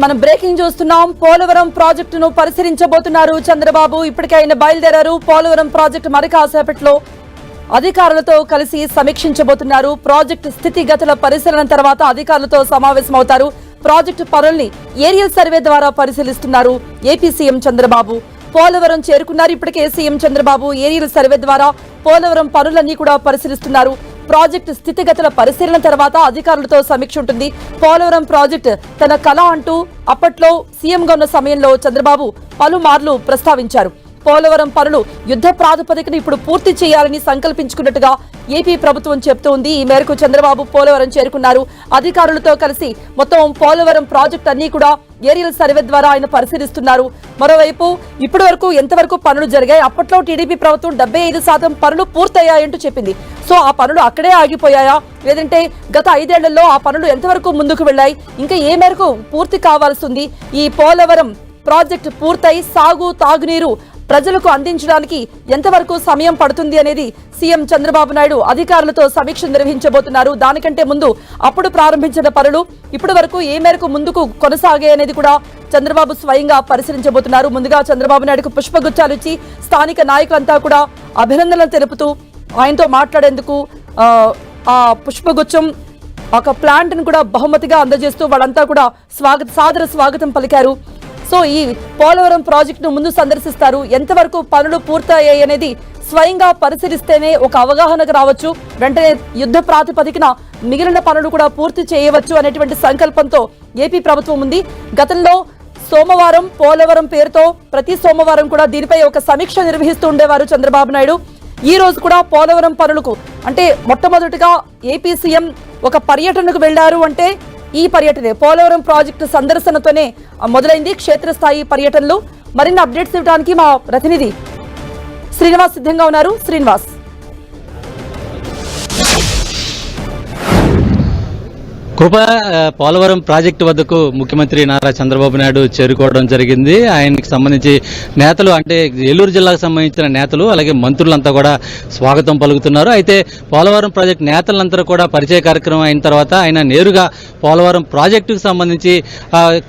మనం బ్రేకింగ్ చూస్తున్నాం. పోలవరం ప్రాజెక్టును పరిశీలించబోతున్నారు చంద్రబాబు. ఇప్పటికే ఆయన బయలుదేరారు. పోలవరం ప్రాజెక్టు మరి కాసేపట్లో అధికారులతో కలిసి సమీక్షించబోతున్నారు. ప్రాజెక్టు స్థితిగతుల పరిశీలన తర్వాత అధికారులతో సమావేశమవుతారు. ప్రాజెక్టు పనుల్ని ఏరియల్ సర్వే ద్వారా పరిశీలిస్తున్నారు ఏపీ సీఎం చంద్రబాబు. పోలవరం చేరుకున్నారు. ఇప్పటికే సీఎం చంద్రబాబు ఏరియల్ సర్వే ద్వారా పోలవరం పనులన్నీ కూడా పరిశీలిస్తున్నారు. ప్రాజెక్టు స్థితిగతుల పరిశీలన తర్వాత అధికారులతో సమీక్ష ఉంటుంది. పోలవరం ప్రాజెక్టు తన కళ అంటూ అప్పట్లో సీఎంగా ఉన్న సమయంలో చంద్రబాబు పలుమార్లు ప్రస్తావించారు. పోలవరం పనులు యుద్ధ ప్రాతిపదికన ఇప్పుడు పూర్తి చేయాలని సంకల్పించుకున్నట్టుగా ఏపీ ప్రభుత్వం చెప్తోంది. ఈ మేరకు చంద్రబాబు పోలవరం చేరుకున్నారు. అధికారులతో కలిసి మొత్తం పోలవరం ప్రాజెక్టు అన్ని కూడా ఏరియల్ సర్వే ద్వారా ఆయన పరిశీలిస్తున్నారు. మరోవైపు ఇప్పటి వరకు ఎంతవరకు పనులు జరిగాయి? అప్పట్లో టీడీపీ ప్రభుత్వం 75% పనులు పూర్తయ్యాయంటూ చెప్పింది. సో ఆ పనులు అక్కడే ఆగిపోయాయా, లేదంటే గత 5 ఏళ్లలో ఆ పనులు ఎంతవరకు ముందుకు వెళ్లాయి, ఇంకా ఏ మేరకు పూర్తి కావాల్సింది? ఈ పోలవరం ప్రాజెక్టు పూర్తయి సాగు తాగునీరు ప్రజలకు అందించడానికి ఎంతవరకు సమయం పడుతుంది అనేది సీఎం చంద్రబాబు నాయుడు అధికారులతో సమీక్ష నిర్వహించబోతున్నారు. దానికంటే ముందు అప్పుడు ప్రారంభించిన పనులు ఇప్పటి వరకు ఏ మేరకు ముందుకు కొనసాగాయి అనేది కూడా చంద్రబాబు స్వయంగా పరిశీలించబోతున్నారు. ముందుగా చంద్రబాబు నాయుడుకు పుష్పగుచ్చాలు ఇచ్చి స్థానిక నాయకులంతా కూడా అభినందనలు తెలుపుతూ ఆయనతో మాట్లాడేందుకు ఆ పుష్పగుచ్చం ఒక ప్లాంట్ ను కూడా బహుమతిగా అందజేస్తూ వాళ్ళంతా కూడా సాదర స్వాగతం పలికారు. సో ఈ పోలవరం ప్రాజెక్టును ముందు సందర్శిస్తారు. ఎంతవరకు పనులు పూర్తయ్యాయి అనేది స్వయంగా పరిశీలిస్తేనే ఒక అవగాహనకు రావచ్చు. వెంటనే యుద్ధ ప్రాతిపదికన మిగిలిన పనులు కూడా పూర్తి చేయవచ్చు అనేటువంటి సంకల్పంతో ఏపీ ప్రభుత్వం ఉంది. గతంలో సోమవారం పోలవరం పేరుతో ప్రతి సోమవారం కూడా దీనిపై ఒక సమీక్ష నిర్వహిస్తూ ఉండేవారు చంద్రబాబు నాయుడు. ఈ రోజు కూడా పోలవరం పనులకు అంటే మొట్టమొదటిగా ఏపీ సీఎం ఒక పర్యటనకు వెళ్లారు అంటే ఈ పర్యటనే పోలవరం ప్రాజెక్టు సందర్శనతోనే మొదలైంది. క్షేత్రస్థాయి పర్యటనలు. మరిన్ని అప్డేట్స్ ఇవ్వడానికి మా ప్రతినిధి శ్రీనివాస్ సిద్ధంగా ఉన్నారు. శ్రీనివాస్, పోలవరం ప్రాజెక్టు వద్దకు ముఖ్యమంత్రి నారా చంద్రబాబు నాయుడు చేరుకోవడం జరిగింది. ఆయనకి సంబంధించి నేతలు అంటే ఏలూరు జిల్లాకు సంబంధించిన నేతలు అలాగే మంత్రులంతా కూడా స్వాగతం పలుకుతున్నారు. అయితే పోలవరం ప్రాజెక్టు నేతలంతా కూడా పరిచయ కార్యక్రమం అయిన తర్వాత ఆయన నేరుగా పోలవరం ప్రాజెక్టుకు సంబంధించి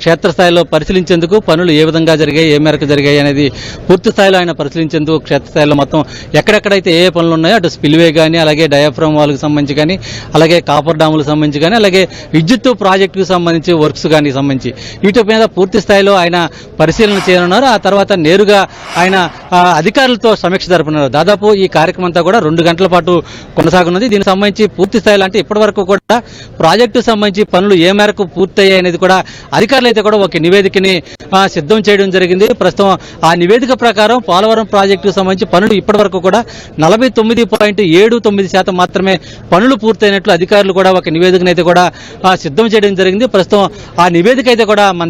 క్షేత్రస్థాయిలో పరిశీలించేందుకు పనులు ఏ విధంగా జరిగాయి, ఏ మేరకు జరిగాయి అనేది పూర్తి స్థాయిలో ఆయన పరిశీలించేందుకు క్షేత్రస్థాయిలో మొత్తం ఎక్కడెక్కడైతే ఏ పనులు ఉన్నాయో అటు స్పిల్వే కానీ అలాగే డయాఫ్రామ్ వాల్కి సంబంధించి కానీ అలాగే కాపర్ డాములకు సంబంధించి కానీ అలాగే విద్యుత్ ప్రాజెక్టుకు సంబంధించి వర్క్స్ కానీ సంబంధించి వీటి మీద పూర్తి స్థాయిలో ఆయన పరిశీలన చేయనున్నారు. ఆ తర్వాత నేరుగా ఆయన అధికారులతో సమీక్ష జరపనున్నారు. దాదాపు ఈ కార్యక్రమం అంతా కూడా 2 గంటల పాటు కొనసాగున్నది. దీనికి సంబంధించి పూర్తి స్థాయిలో అంటే ఇప్పటి వరకు కూడా ప్రాజెక్టు సంబంధించి పనులు ఏ మేరకు పూర్తయ్యాయి అనేది కూడా అధికారులు అయితే కూడా ఒక నివేదికని సిద్ధం చేయడం జరిగింది. ప్రస్తుతం ఆ నివేదిక ప్రకారం పోలవరం ప్రాజెక్టుకు సంబంధించి పనులు ఇప్పటి వరకు కూడా 49.79% మాత్రమే పనులు పూర్తయినట్లు అధికారులు కూడా ఒక నివేదికను అయితే కూడా సిద్ధం చేయడం జరిగింది. ప్రస్తుతం ఆ నివేదిక అయితే కూడా మన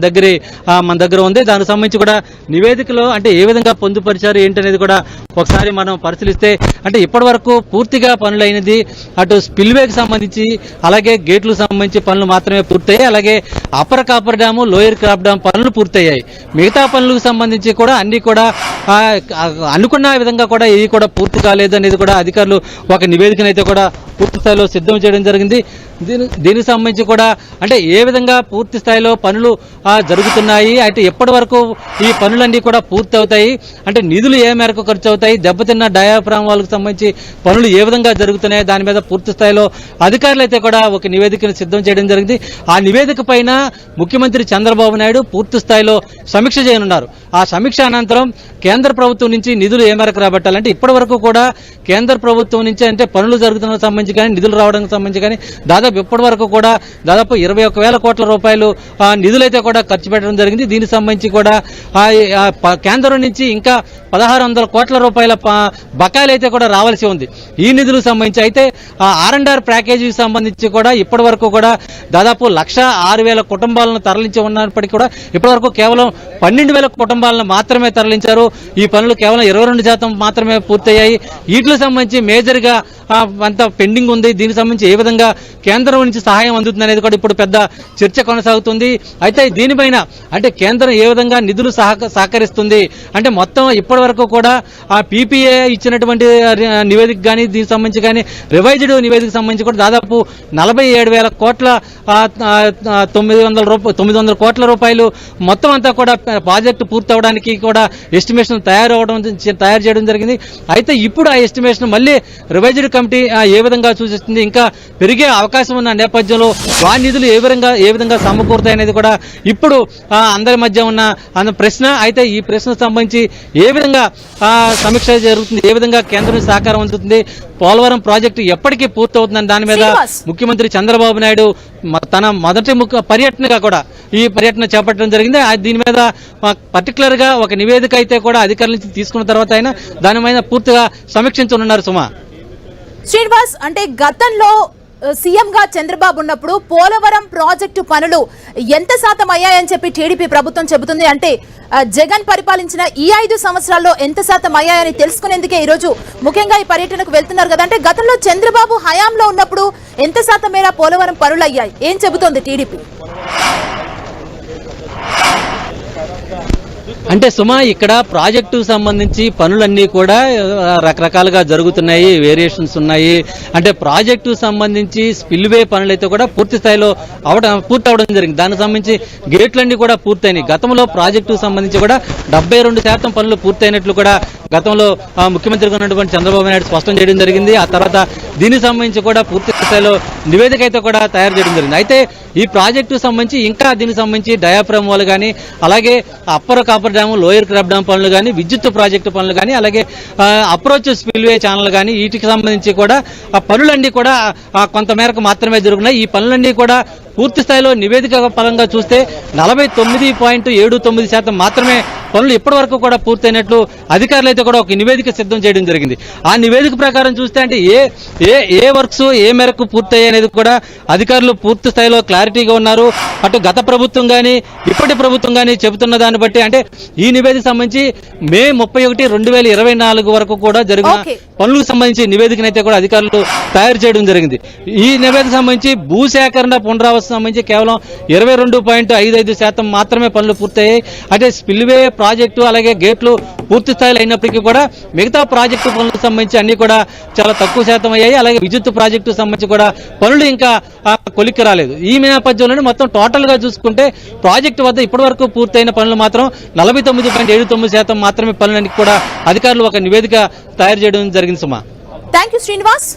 దగ్గర ఉంది. దానికి సంబంధించి కూడా నివేదికలో అంటే ఏ విధంగా పొందుపరిచారు ఏంటనేది కూడా ఒకసారి మనం పరిశీలిస్తే అంటే ఇప్పటి వరకు పూర్తిగా పనులు అయినది అటు స్పిల్వేకి సంబంధించి అలాగే గేట్లకు సంబంధించి పనులు మాత్రమే పూర్తయ్యాయి. అలాగే upper coffer dam lower crop dam పనులు పూర్తయ్యాయి. మిగతా పనులకు సంబంధించి కూడా అన్ని కూడా అనుకున్న విధంగా కూడా ఇవి కూడా పూర్తి కాలేదు అనేది కూడా అధికారులు ఒక నివేదికనైతే కూడా పూర్తి స్థాయిలో సిద్ధం చేయడం జరిగింది. దీనికి సంబంధించి కూడా అంటే ఏ విధంగా పూర్తి స్థాయిలో పనులు జరుగుతున్నాయి, అంటే ఎప్పటి వరకు ఈ పనులన్నీ కూడా పూర్తి అవుతాయి, అంటే నిధులు ఏ మేరకు ఖర్చు అవుతాయి, దెబ్బతిన్న డయాఫ్రామ్ వాళ్ళకి సంబంధించి పనులు ఏ విధంగా జరుగుతున్నాయి, దాని మీద పూర్తి స్థాయిలో అధికారులు అయితే కూడా ఒక నివేదికను సిద్ధం చేయడం జరిగింది. ఆ నివేదిక పైన ముఖ్యమంత్రి చంద్రబాబు నాయుడు పూర్తి స్థాయిలో సమీక్ష చేయనున్నారు. ఆ సమీక్ష అనంతరం కేంద్ర ప్రభుత్వం నుంచి నిధులు ఏ మేరకు రాబట్టాలంటే ఇప్పటి వరకు కూడా కేంద్ర ప్రభుత్వం నుంచి అంటే పనులు జరుగుతున్న సంబంధించి కానీ నిధులు రావడానికి సంబంధించి కానీ ఇప్పటి వరకు కూడా దాదాపు 21,000 కోట్ల రూపాయలు నిధులైతే కూడా ఖర్చు పెట్టడం జరిగింది. దీనికి సంబంధించి కూడా కేంద్రం నుంచి ఇంకా 1,600 కోట్ల రూపాయల బకాయిలు అయితే కూడా రావాల్సి ఉంది. ఈ నిధులకు సంబంధించి అయితే R&R ప్యాకేజీకి సంబంధించి కూడా ఇప్పటి వరకు కూడా దాదాపు 1,06,000 కుటుంబాలను తరలించి ఉన్నప్పటికీ కూడా ఇప్పటి వరకు కేవలం 12,000 కుటుంబాలను మాత్రమే తరలించారు. ఈ పనులు కేవలం 22% మాత్రమే పూర్తయ్యాయి. వీటికి సంబంధించి మేజర్గా అంత పెండింగ్ ఉంది. దీనికి సంబంధించి ఏ విధంగా కేంద్ర కేంద్రం నుంచి సహాయం అందుతుంది అనేది కూడా ఇప్పుడు పెద్ద చర్చ కొనసాగుతుంది. అయితే దీనిపైన అంటే కేంద్రం ఏ విధంగా నిధులు సహకరిస్తుంది అంటే మొత్తం ఇప్పటి వరకు కూడా ఆ పీపీఏ ఇచ్చినటువంటి నివేదిక కానీ దీనికి సంబంధించి కానీ రివైజ్డ్ నివేదిక సంబంధించి కూడా దాదాపు 47,000 కోట్ల 900 కోట్ల రూపాయలు మొత్తం అంతా కూడా ప్రాజెక్టు పూర్తి అవడానికి కూడా ఎస్టిమేషన్ తయారు చేయడం జరిగింది. అయితే ఇప్పుడు ఆ ఎస్టిమేషన్ మళ్ళీ రివైజ్డ్ కమిటీ ఏ విధంగా సూచిస్తుంది, ఇంకా పెరిగే అవకాశం ఉన్న నేపథ్యంలో ఆ నిధులు ఏ విధంగా సమకూరుతాయి అనేది కూడా ఇప్పుడు అందరి మధ్య ఉన్న ప్రశ్న. అయితే ఈ ప్రశ్నకు సంబంధించి ఏ విధంగా సమీక్ష జరుగుతుంది, ఏ విధంగా కేంద్రం సహకారం అందుతుంది, పోలవరం ప్రాజెక్టు ఎప్పటికీ పూర్తవుతుందని దాని మీద ముఖ్యమంత్రి చంద్రబాబు నాయుడు తన మొదటి పర్యటనగా కూడా ఈ పర్యటన చేపట్టడం జరిగింది. దీని మీద పర్టికులర్ గా ఒక నివేదిక అయితే కూడా అధికారుల నుంచి తీసుకున్న తర్వాత అయినా దాని మీద పూర్తిగా సమీక్షించనున్నారు. సుమా, శ్రీనివాస్, అంటే గతంలో సీఎం గా చంద్రబాబు ఉన్నప్పుడు పోలవరం ప్రాజెక్టు పనులు ఎంత శాతం అయ్యాయని చెప్పి టీడీపీ ప్రభుత్వం చెబుతుంది. అంటే జగన్ పరిపాలించిన ఈ 5 సంవత్సరాల్లో ఎంత శాతం అయ్యాయని తెలుసుకునేందుకే ఈ రోజు ముఖ్యంగా ఈ పర్యటనకు వెళ్తున్నారు కదా. అంటే గతంలో చంద్రబాబు హయాంలో ఉన్నప్పుడు ఎంత శాతం మేర పోలవరం పనులు అయ్యాయి, ఏం చెబుతోంది టీడీపీ? అంటే సుమా, ఇక్కడ ప్రాజెక్టు సంబంధించి పనులన్నీ కూడా రకరకాలుగా జరుగుతున్నాయి, వేరియేషన్స్ ఉన్నాయి. అంటే ప్రాజెక్టు సంబంధించి స్పిల్వే పనులైతే కూడా పూర్తి స్థాయిలో పూర్తి అవడం జరిగింది. దానికి సంబంధించి గేట్లన్నీ కూడా పూర్తయినాయి. గతంలో ప్రాజెక్టు సంబంధించి కూడా 72% పనులు పూర్తయినట్లు కూడా గతంలో ముఖ్యమంత్రిగా ఉన్నటువంటి చంద్రబాబు నాయుడు స్పష్టం చేయడం జరిగింది. ఆ తర్వాత దీనికి సంబంధించి కూడా పూర్తి స్థాయిలో నివేదిక అయితే కూడా తయారు చేయడం జరిగింది. అయితే ఈ ప్రాజెక్టు సంబంధించి ఇంకా దీనికి సంబంధించి డయాఫ్రామ్ వాల్ కానీ, అలాగే upper coffer dam, lower crop dam పనులు కానీ, విద్యుత్ ప్రాజెక్టు పనులు కానీ, అలాగే అప్రోచ్ స్పిల్వే ఛానల్ కానీ వీటికి సంబంధించి కూడా ఆ పనులన్నీ కూడా కొంతమేరకు మాత్రమే జరుగుతున్నాయి. ఈ పనులన్నీ కూడా పూర్తి స్థాయిలో నివేదిక పరంగా చూస్తే 49.79% మాత్రమే పనులు ఇప్పటి వరకు కూడా పూర్తయినట్లు అధికారులు అయితే కూడా ఒక నివేదిక సిద్ధం చేయడం జరిగింది. ఆ నివేదిక ప్రకారం చూస్తే అంటే ఏ వర్క్స్ ఏ మేరకు పూర్తయ్యాయి అనేది కూడా అధికారులు పూర్తి స్థాయిలో క్లారిటీగా ఉన్నారు. అటు గత ప్రభుత్వం కానీ ఇప్పటి ప్రభుత్వం కానీ చెబుతున్న దాన్ని బట్టి అంటే ఈ నివేదిక సంబంధించి మే 31, 2024 వరకు కూడా జరిగిన పనులకు సంబంధించి నివేదికనైతే కూడా అధికారులు తయారు చేయడం జరిగింది. ఈ నివేదిక సంబంధించి భూసేకరణ పునరావాసం సంబంధించి కేవలం 22.55% మాత్రమే పనులు పూర్తయ్యాయి. అంటే స్పిల్వే ప్రాజెక్టు అలాగే గేట్లు పూర్తి స్థాయిలో అయినప్పటికీ కూడా మిగతా ప్రాజెక్టు పనులకు సంబంధించి అన్ని కూడా చాలా తక్కువ శాతం అయ్యాయి. అలాగే విద్యుత్ ప్రాజెక్టు సంబంధించి కూడా పనులు ఇంకా కొలిక్కి రాలేదు. ఈ నేపథ్యంలోనే మొత్తం టోటల్ గా చూసుకుంటే ప్రాజెక్టు వద్ద ఇప్పటి వరకు పూర్తయిన పనులు మాత్రం 49.79% మాత్రమే పనులన్నీ కూడా అధికారులు ఒక నివేదిక తయారు చేయడం జరిగింది. సుమా, థ్యాంక్ యూ శ్రీనివాస్.